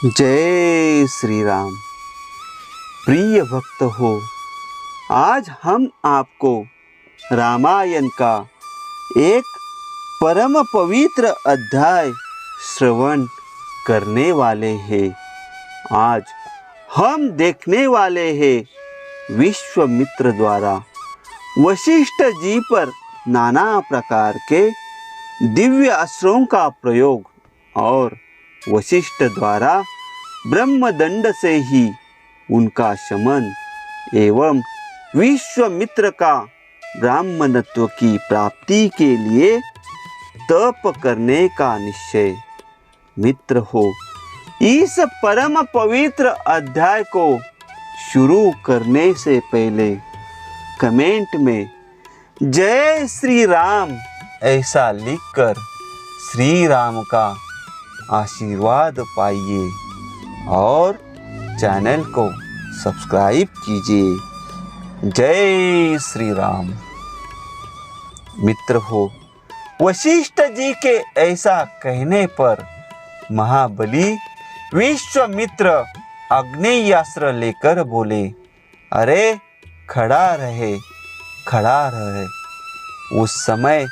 जय श्री राम। प्रिय भक्त हो, आज हम आपको रामायण का एक परम पवित्र अध्याय श्रवण करने वाले हैं। आज हम देखने वाले हैं विश्वामित्र द्वारा वशिष्ठ जी पर नाना प्रकार के दिव्य अस्त्रों का प्रयोग और वशिष्ठ द्वारा ब्रह्मदंड से ही उनका शमन एवं विश्वामित्र का ब्राह्मणत्व की प्राप्ति के लिए तप करने का निश्चय। मित्र हो, इस परम पवित्र अध्याय को शुरू करने से पहले कमेंट में जय श्री राम ऐसा लिखकर श्री राम का आशीर्वाद पाइए और चैनल को सब्सक्राइब कीजिए। जय श्री राम। मित्र हो, वशिष्ठ जी के ऐसा कहने पर महाबली विश्वामित्र आग्नेयास्त्र लेकर बोले, अरे खड़ा रहे, खड़ा रहे। उस समय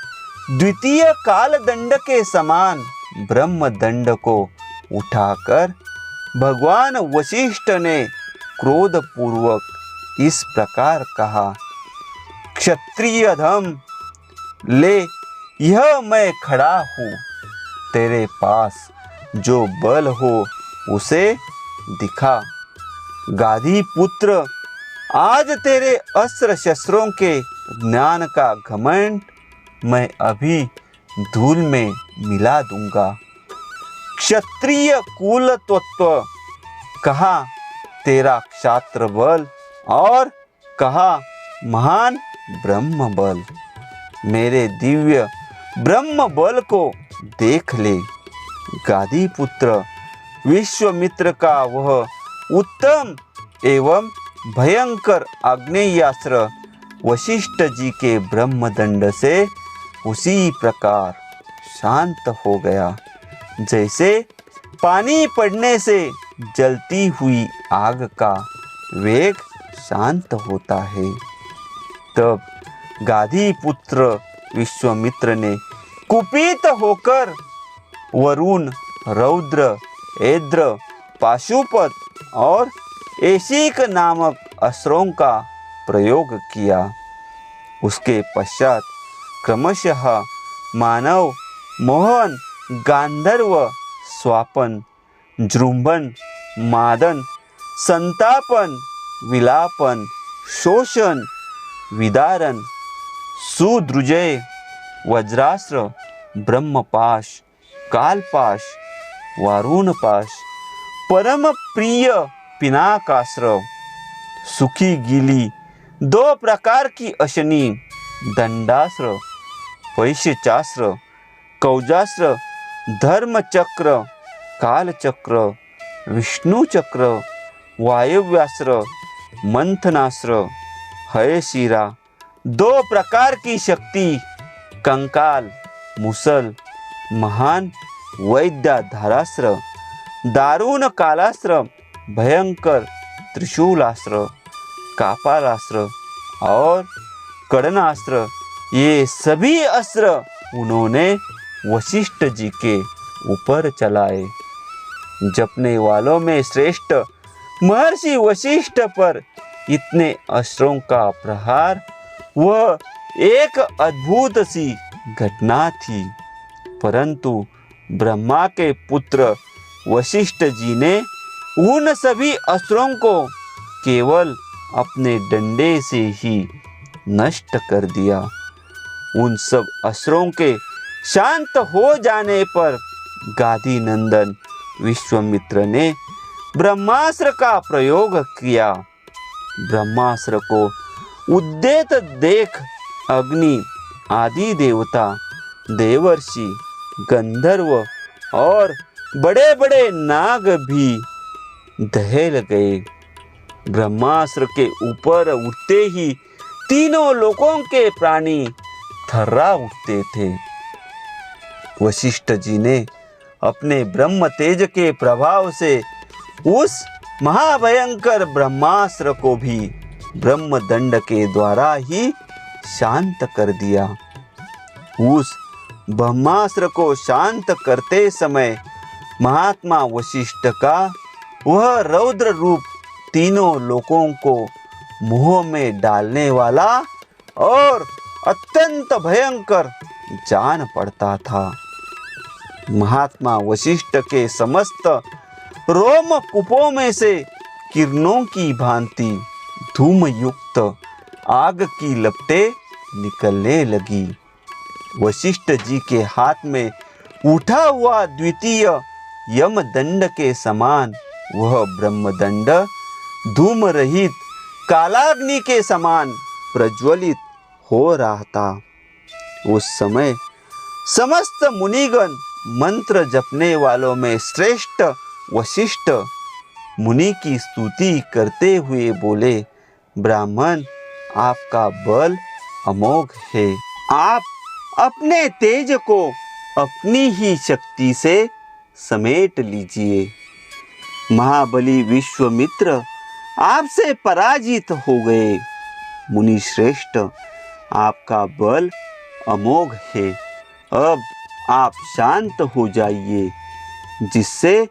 द्वितीय कालदंड के समान ब्रह्मदंड को उठाकर भगवान वशिष्ठ ने क्रोध पूर्वक इस प्रकार कहा, क्षत्रिय धम ले, यह मैं खड़ा हूँ, तेरे पास जो बल हो उसे दिखा। गाधी पुत्र, आज तेरे अस्त्र शस्त्रों के ज्ञान का घमंड मैं अभी धूल में मिला दूंगा। क्षत्रिय कुल तत्व, कहा तेरा क्षात्र बल और कहा महान ब्रह्म बल। मेरे दिव्य ब्रह्म बल को देख ले। गाधी पुत्र विश्वामित्र का वह उत्तम एवं भयंकर आग्नेयास्त्र वशिष्ठ जी के ब्रह्मदंड से उसी प्रकार शांत हो गया जैसे पानी पड़ने से जलती हुई आग का वेग शांत होता है। तब गाधी पुत्र विश्वामित्र ने कुपित होकर वरुण, रौद्र, ऐद्र, पाशुपत और ऐशिक नामक अस्त्रों का प्रयोग किया। उसके पश्चात क्रमशः मानव, मोहन, गांधर्व, स्वापन, जृंभन, मादन, संतापन, विलापन, शोषण, विदारण, सुदृजय, वज्रास्त्र, ब्रह्मपाश, कालपाश, वारुणपाश, परम प्रिय पिनाकास्त्र, सुखी गीली, दो प्रकार की अशनी, दंडास्त्र, पैशास्त्र, कौजास्त्र, धर्मचक्र, कालचक्र, विष्णुचक्र, वायव्यास्त्र, मंथनास्त्र, हयशिरा, दो प्रकार की शक्ति, कंकाल, मुसल, महान वैद्यधारास्त्र, दारुण कालास्त्र, भयंकर त्रिशूलास्त्र, कापालास्त्र और कड़नास्त्र, ये सभी अस्त्र उन्होंने वशिष्ठ जी के ऊपर चलाए। जपने वालों में श्रेष्ठ महर्षि वशिष्ठ पर इतने अस्त्रों का प्रहार वह एक अद्भुत सी घटना थी। परंतु ब्रह्मा के पुत्र वशिष्ठ जी ने उन सभी अस्त्रों को केवल अपने डंडे से ही नष्ट कर दिया। उन सब अस्त्रों के शांत हो जाने पर गाधी नंदन विश्वामित्र ने ब्रह्मास्त्र का प्रयोग किया। ब्रह्मास्त्र को उद्यत देख अग्नि आदि देवता, देवर्षि, गंधर्व और बड़े बड़े नाग भी दहल गए। ब्रह्मास्त्र के ऊपर उठते ही तीनों लोकों के प्राणी थर्रा उठते थे। वशिष्ठ जी ने अपने ब्रह्म तेज के प्रभाव से उस महाभयंकर ब्रह्मास्त्र को भी ब्रह्मदंड के द्वारा ही शांत कर दिया। उस ब्रह्मास्त्र को शांत करते समय महात्मा वशिष्ठ का वह रौद्र रूप तीनों लोकों को मोह में डालने वाला और अत्यंत भयंकर जान पड़ता था। महात्मा वशिष्ठ के समस्त रोम कूपों में से किरणों की भांति धूम युक्त आग की लपटें निकलने लगी। वशिष्ठ जी के हाथ में उठा हुआ द्वितीय यमदंड के समान वह ब्रह्मदंड धूम रहित कालाग्नि के समान प्रज्वलित हो रहा था। उस समय समस्त मुनिगण मंत्र जपने वालों में श्रेष्ठ वशिष्ठ मुनि की स्तुति करते हुए बोले, ब्राह्मण, आपका बल अमोघ है। आप अपने तेज को अपनी ही शक्ति से समेट लीजिए। महाबली विश्वामित्र आपसे पराजित हो गए। मुनि श्रेष्ठ, आपका बल अमोघ है। अब आप शांत हो जाइए, जिससे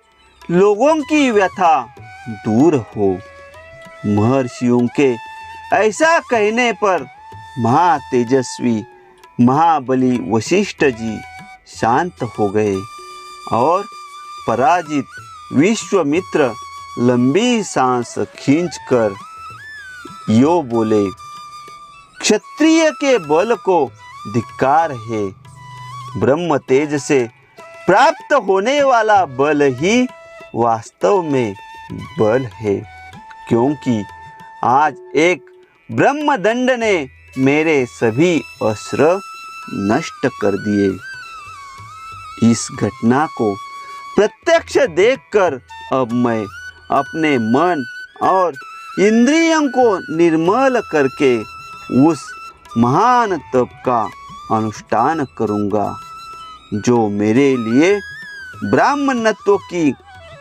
लोगों की व्यथा दूर हो। महर्षियों के ऐसा कहने पर महातेजस्वी महाबली वशिष्ठ जी शांत हो गए और पराजित विश्वामित्र लंबी सांस खींचकर यो बोले, क्षत्रिय के बल को धिक्कार है। ब्रह्म तेज से प्राप्त होने वाला बल ही वास्तव में बल है, क्योंकि आज एक ब्रह्मदंड ने मेरे सभी अस्त्र नष्ट कर दिए। इस घटना को प्रत्यक्ष देखकर अब मैं अपने मन और इंद्रियों को निर्मल करके उस महान तप का अनुष्ठान करूंगा, जो मेरे लिए ब्राह्मणत्व की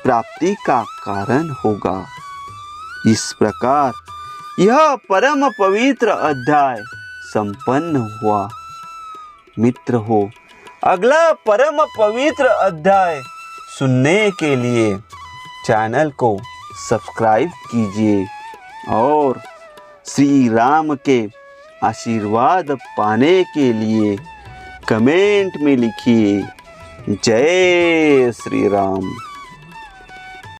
प्राप्ति का कारण होगा। इस प्रकार यह परम पवित्र अध्याय संपन्न हुआ। मित्र हो, अगला परम पवित्र अध्याय सुनने के लिए चैनल को सब्सक्राइब कीजिए और श्री राम के आशीर्वाद पाने के लिए कमेंट में लिखिए, जय श्री राम।